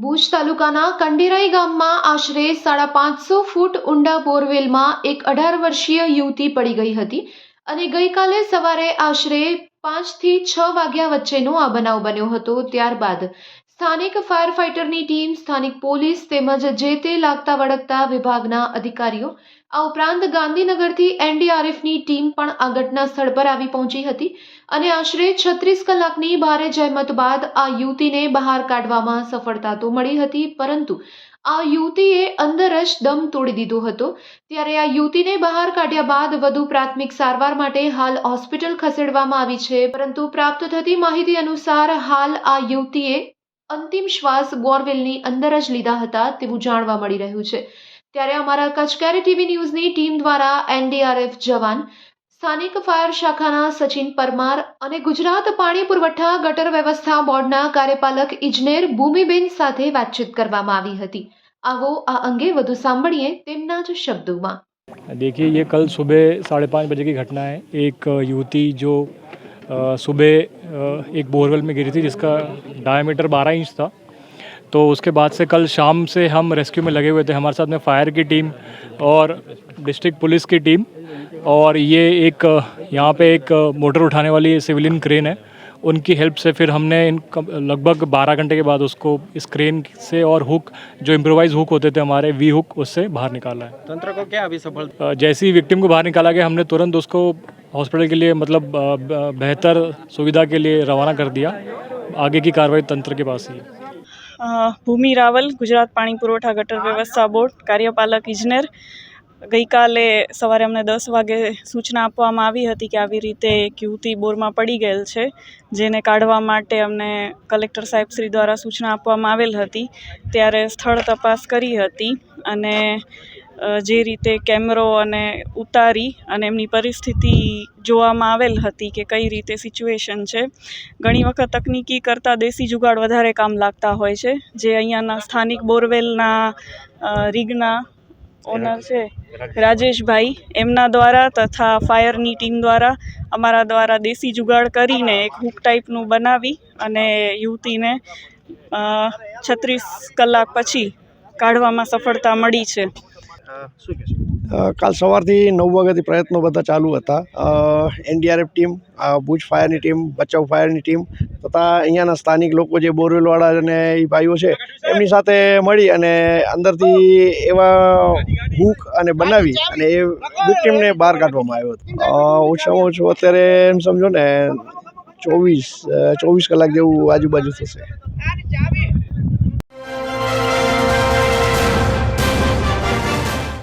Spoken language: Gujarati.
ભુજ તાલુકાના કંડેરાઈ ગામમાં આશરે 550 ફૂટ ઊંડા બોરવેલમાં એક 18 વર્ષીય યુવતી પડી ગઈ હતી અને ગઈકાલે સવારે આશરે 5 થી 6 વાગ્યા વચ્ચેનો આ બનાવ બન્યો હતો। ત્યારબાદ સ્થાનિક ફાયર ફાઇટરની ટીમ, સ્થાનિક પોલીસ તેમજ જે તે લાગતા વળગતા વિભાગના અધિકારીઓ, આ ઉપરાંત ગાંધીનગરથી એનડીઆરએફની ટીમ પણ આ ઘટના સ્થળ પર આવી પહોંચી હતી અને આશરે 36 કલાકની ભારે જહેમત બાદ આ યુવતીને બહાર કાઢવામાં સફળતા તો મળી હતી, પરંતુ આ યુવતીએ અંદર જ દમ તોડી દીધો હતો। ત્યારે આ યુવતીને બહાર કાઢ્યા બાદ વધુ પ્રાથમિક સારવાર માટે હાલ હોસ્પિટલ ખસેડવામાં આવી છે, પરંતુ પ્રાપ્ત થતી માહિતી અનુસાર હાલ આ યુવતીએ અંતિમ શ્વાસ બોરવેલની અંદર જ લીધા હતા તેવું જાણવા મળી રહ્યું છે। ત્યારે અમારા કચકેરી ટીવી ન્યૂઝની ટીમ દ્વારા એનડીઆરએફ જવાન, સ્થાનિક ફાયર શાખાના સચિન પરમાર અને ગુજરાત પાણી પુરવઠા ગટર વ્યવસ્થા બોર્ડના કાર્યપાલક ઇજનેર ભૂમિબેન સાથે વાતચીત કરવામાં આવી હતી। આવો આ અંગે વધુ સાંભળીએ તેમના જ શબ્દોમાં। देखिए, ये कल सुबह 5:30 बजे की घटना है। एक युवती जो सुबह एक बोरवेल में गिरी थी जिसका डायमीटर 12 इंच था। तो उसके बाद से कल शाम से हम रेस्क्यू में लगे हुए थे। हमारे साथ में फायर की टीम और डिस्ट्रिक्ट पुलिस की टीम, और ये एक यहाँ पे एक मोटर उठाने वाली सिविलियन क्रेन है, उनकी हेल्प से फिर हमने लगभग 12 घंटे के बाद उसको इस क्रेन से और हुक जो इम्प्रोवाइज हुक होते थे हमारे वी हुक, उससे बाहर निकाला है। तंत्र को क्या अभी सफल? जैसे ही विक्टिम को बाहर निकाला गया, हमने तुरंत उसको हॉस्पिटल के लिए मतलब बेहतर सुविधा के लिए रवाना कर दिया। आगे की कार्रवाई तंत्र के पास ही है। ભૂમિ રાવલ, ગુજરાત પાણી પુરવઠા ગટર વ્યવસ્થા બોર્ડ, કાર્યપાલક ઇજનેર। ગઈકાલે સવારે અમને 10 વાગે સૂચના આપવામાં આવી હતી કે આવી રીતે એક યુવતી બોરમાં પડી ગયેલ છે, જેને કાઢવા માટે અમને કલેક્ટર સાહેબ શ્રી દ્વારા સૂચના આપવામાં આવેલ હતી। ત્યારે સ્થળ તપાસ કરી હતી અને જે રીતે કેમેરો અને ઉતારી અને એમની પરિસ્થિતિ જોવામાં આવેલ હતી કે કઈ રીતે સિચ્યુએશન છે। ઘણી વખત તકનિકી કરતાં દેશી જુગાડ વધારે કામ લાગતા હોય છે, જે અહીંયાના સ્થાનિક બોરવેલના રીગના ઓનર છે રાજેશભાઈ, એમના દ્વારા તથા ફાયરની ટીમ દ્વારા અમારા દ્વારા દેશી જુગાડ કરીને એક હુક ટાઈપનું બનાવી અને યુવતીને 36 કલાક પછી કાઢવામાં સફળતા મળી છે। કાલ સવારથી 9 વાગ્યાથી પ્રયત્નો બધા ચાલુ હતા। એનડીઆરએફ ટીમ, ભુજ ફાયરની ટીમ, બચાવ ફાયરની ટીમ તથા અહીંયાના સ્થાનિક લોકો જે બોરવેલવાળા અને એ ભાઈઓ છે એમની સાથે મળી અને અંદરથી એવા હુક અને બનાવી અને એ વિક્ટિમને બહાર કાઢવામાં આવ્યો હતો। ઓછામાં ઓછું અત્યારે એમ સમજો ને 24 કલાક જેવું આજુબાજુ થશે।